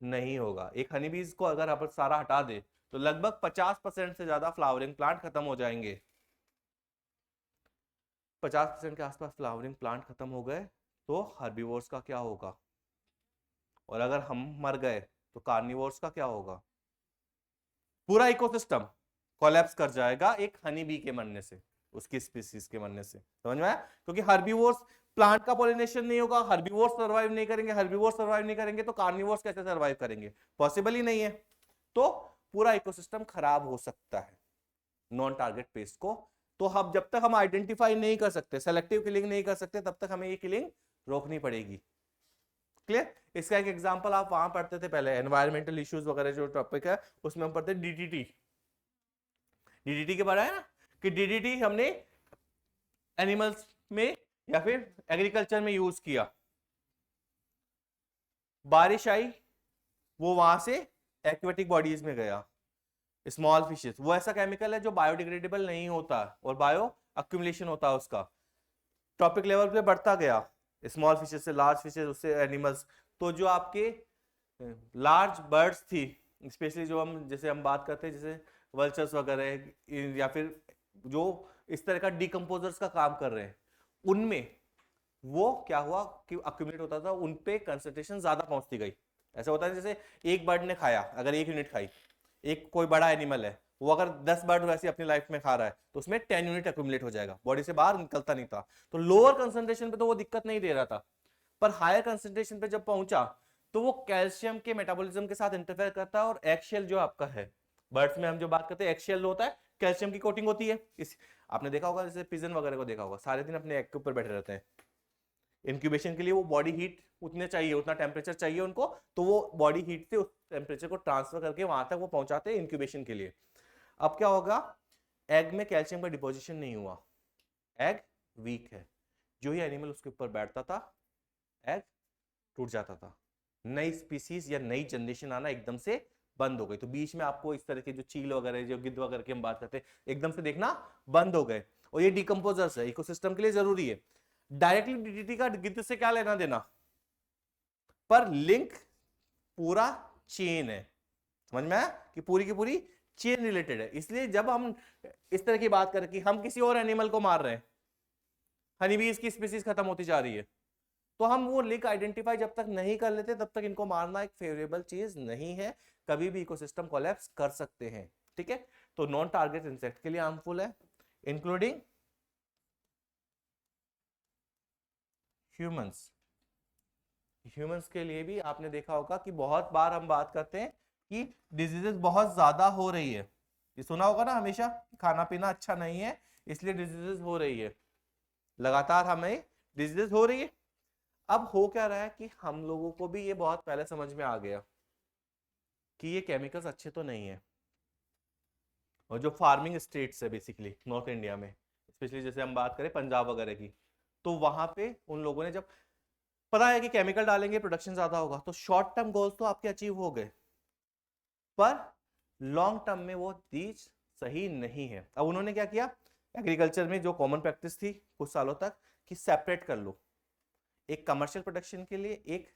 नहीं होगा। एक हनी बीज को अगर आप सारा हटा दे तो लगभग 50% से ज्यादा फ्लावरिंग प्लांट खत्म हो जाएंगे। 50% के आसपास फ्लावरिंग प्लांट खत्म हो गए तो हर्बीवोर्स का क्या होगा, और अगर हम मर गए तो कार्निवोर्स का क्या होगा? पूरा इकोसिस्टम कोलैप्स कर जाएगा एक हनी बी के मरने से, उसकी स्पीसीज के मरने से। समझ में आया? क्योंकि हर्बीवोर्स प्लांट का पॉलिनेशन नहीं होगा, हर्बीवोर्स सर्वाइव नहीं करेंगे, हर्बीवोर्स सर्वाइव नहीं करेंगे तो कार्निवोर्स कैसे सर्वाइव करेंगे? पॉसिबल ही नहीं है। तो पूरा इकोसिस्टम खराब हो सकता है नॉन टारगेट पेस्ट को। तो हम जब तक हम आइडेंटिफाई नहीं कर सकते, सेलेक्टिव किलिंग नहीं कर सकते, तब तक हमें ये किलिंग रोकनी पड़ेगी। क्लियर? इसका एक एग्जांपल आप वहां पढ़ते थे पहले, एनवायरमेंटल इश्यूज वगैरह जो टॉपिक है उसमें हम पढ़ते डीडीटी। डीडीटी के बारे में ना कि डीडीटी हमने एनिमल्स में या फिर एग्रीकल्चर में यूज किया, बारिश आई, वो वहां से एक्वेटिक बॉडीज में गया, स्मॉल फिशेस, वो ऐसा केमिकल है जो बायोडिग्रेडेबल नहीं होता और बायो अक्यूमुलेशन होता है उसका, टॉपिक लेवल पे बढ़ता गया, स्मॉल फिशेस से लार्ज फिशेस, उससे एनिमल्स। तो जो आपके लार्ज बर्ड्स थी, स्पेशली जो हम जैसे हम बात करते हैं जैसे वल्चर्स वगैरह, या फिर जो इस तरह का डिकम्पोजर्स का काम कर रहे हैं, उनमें वो क्या हुआ कि अक्यूमुलेट होता था, उनपे कंसंट्रेशन ज्यादा पहुंचती गई। ऐसा होता है जैसे एक बर्ड ने खाया, अगर एक यूनिट खाई, एक कोई बड़ा एनिमल है वो अगर 10 बर्ड वैसे अपनी लाइफ में खा रहा है तो उसमें 10 यूनिट अक्यूमुलेट हो जाएगा, बॉडी से बाहर निकलता नहीं था। तो लोअर कंसंट्रेशन पे तो वो दिक्कत नहीं दे रहा था, पर हायर कंसंट्रेशन पे जब पहुंचा तो वो कैल्शियम के मेटाबॉलिज्म के साथ इंटरफेयर करता है, और एक्शियल जो आपका है बर्ड्स में हम जो बात करते हैं एक्शियल होता है, कैल्शियम की कोटिंग होती है। इस आपने देखा होगा जैसे पिजन वगैरह को देखा होगा, सारे दिन अपने एग के ऊपर बैठे रहते हैं। इंक्यूबेशन के लिए वो बॉडी हीट उतने चाहिए, उतना टेम्परेचर चाहिए उनको, तो वो बॉडी हीट से उस टेम्परेचर को ट्रांसफर करके वहां तक वो पहुंचाते हैं इंक्यूबेशन के लिए। अब क्या होगा, एग में कैल्शियम का डिपोजिशन नहीं हुआ, एग वीक है, जो ही एनिमल उसके ऊपर बैठता था एग टूट जाता था, नई स्पीसीज या नई जनरेशन आना एकदम से बंद हो गई। तो बीच में आपको इस तरह के जो चील वगैरह, जो गिद्ध वगैरह की हम बात करते हैं, एकदम से देखना बंद हो गए, और ये डिकम्पोजर्स है, इकोसिस्टम के लिए जरूरी है। डायरेक्टली डीडीटी का गिद्ध से क्या लेना देना, पर लिंक पूरा चेन है, समझ में आया कि पूरी की पूरी चेन रिलेटेड है। इसलिए जब हम इस तरह की बात करें कि हम किसी और एनिमल को मार रहे हैं, हनीबीज की स्पीसीज खत्म होती जा रही है, तो हम वो लिंक आइडेंटिफाई जब तक नहीं कर लेते तब तक इनको मारना एक फेवरेबल चीज नहीं है, कभी भी इकोसिस्टम कोलैप्स कर सकते हैं, ठीक है। तो नॉन टारगेट इंसेक्ट के लिए हार्मफुल है, इंक्लूडिंग ह्यूमंस। ह्यूमंस के लिए भी आपने देखा होगा कि बहुत बार हम बात करते हैं कि डिजीजेस बहुत ज्यादा हो रही है, ये सुना होगा ना हमेशा, खाना पीना अच्छा नहीं है इसलिए डिजीजेस हो रही है, लगातार हमें डिजीजेस हो रही है। अब हो क्या रहा है कि हम लोगों को भी ये बहुत पहले समझ में आ गया कि ये केमिकल्स अच्छे तो नहीं है, और जो फार्मिंग स्टेट्स है बेसिकली नॉर्थ इंडिया में, स्पेशली जैसे हम बात करें पंजाब वगैरह की, तो वहां पे उन लोगों ने जब पता है कि केमिकल डालेंगे प्रोडक्शन ज्यादा होगा, तो शॉर्ट टर्म गोल्स तो आपके अचीव हो गए, पर लॉन्ग टर्म में वो चीज सही नहीं है। अब उन्होंने क्या किया, एग्रीकल्चर में जो कॉमन प्रैक्टिस थी कुछ सालों तक कि सेपरेट कर लो, एक कमर्शियल प्रोडक्शन के लिए, एक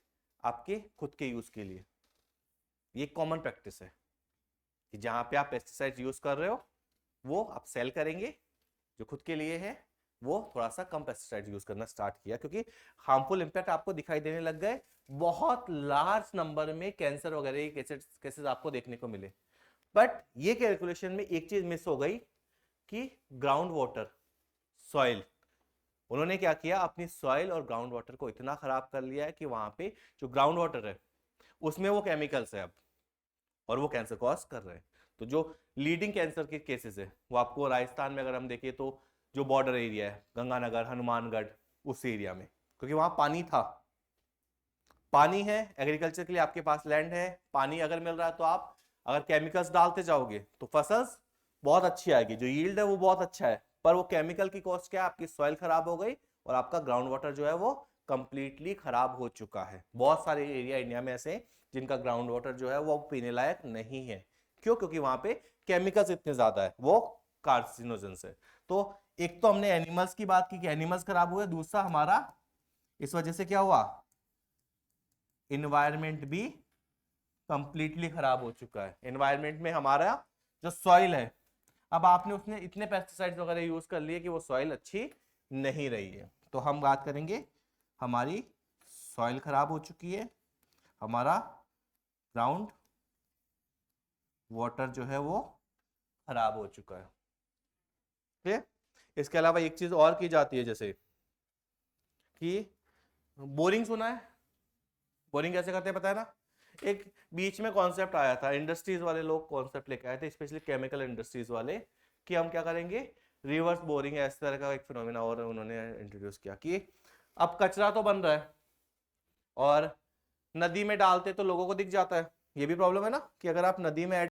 आपके खुद के यूज के लिए। ये कॉमन प्रैक्टिस है कि जहां पे आप पेस्टिसाइड यूज कर रहे हो वो आप सेल करेंगे, जो खुद के लिए है वो थोड़ा सा कम पेस्टिसाइड यूज करना स्टार्ट किया, क्योंकि हार्मफुल इंपैक्ट आपको दिखाई देने लग गए, बहुत लार्ज नंबर में कैंसर वगैरह के केसेस आपको देखने को मिले। बट ये कैलकुलेशन में एक चीज मिस हो गई कि ग्राउंड वाटर, सॉइल, उन्होंने क्या किया, अपनी सॉइल और ग्राउंड वाटर को इतना खराब कर लिया है कि वहां पे जो ग्राउंड वाटर है उसमें वो केमिकल्स है अब, और वो कैंसर कॉज कर रहे हैं। तो जो लीडिंग कैंसर के केसेस है वो आपको राजस्थान में अगर हम देखें तो जो बॉर्डर एरिया है गंगानगर हनुमानगढ़ उस एरिया में, क्योंकि वहां पानी था, पानी है, एग्रीकल्चर के लिए आपके पास लैंड है, पानी अगर मिल रहा है तो आप अगर केमिकल्स डालते जाओगे तो फसल बहुत अच्छी आएगी, जो यील्ड है वो बहुत अच्छा है, पर वो केमिकल की कॉस्ट क्या है, आपकी सॉइल खराब हो गई और आपका ग्राउंड वाटर जो है वो कंप्लीटली खराब हो चुका है। बहुत सारे एरिया इंडिया में ऐसे जिनका ग्राउंड वाटर जो है वो पीने लायक नहीं है, क्यों, क्योंकि वहां पे केमिकल्स इतने ज्यादा है, वो कार्सिनोजेंस है। तो एक तो हमने एनिमल्स की बात की कि एनिमल्स खराब हुए, दूसरा हमारा इस वजह से क्या हुआ, इन्वायरमेंट भी कंप्लीटली खराब हो चुका है। एनवायरमेंट में हमारा जो सॉइल है, अब आपने उसने इतने पेस्टिसाइड्स वगैरह यूज कर लिए कि वो सॉइल अच्छी नहीं रही है। तो हम बात करेंगे, हमारी सॉइल खराब हो चुकी है, हमारा ग्राउंड वाटर जो है वो खराब हो चुका है, ठीक है। इसके अलावा एक चीज और की जाती है, जैसे कि बोरिंग सुना है, बोरिंग कैसे करते हैं पता है ना। एक बीच में कॉन्सेप्ट आया था, इंडस्ट्रीज वाले लोग कॉन्सेप्ट लेके आए थे, स्पेशली केमिकल इंडस्ट्रीज वाले, कि हम क्या करेंगे, रिवर्स बोरिंग है, इस तरह का एक फिनोमेना और उन्होंने इंट्रोड्यूस किया कि अब कचरा तो बन रहा है और नदी में डालते तो लोगों को दिख जाता है, ये भी प्रॉब्लम है ना कि अगर आप नदी में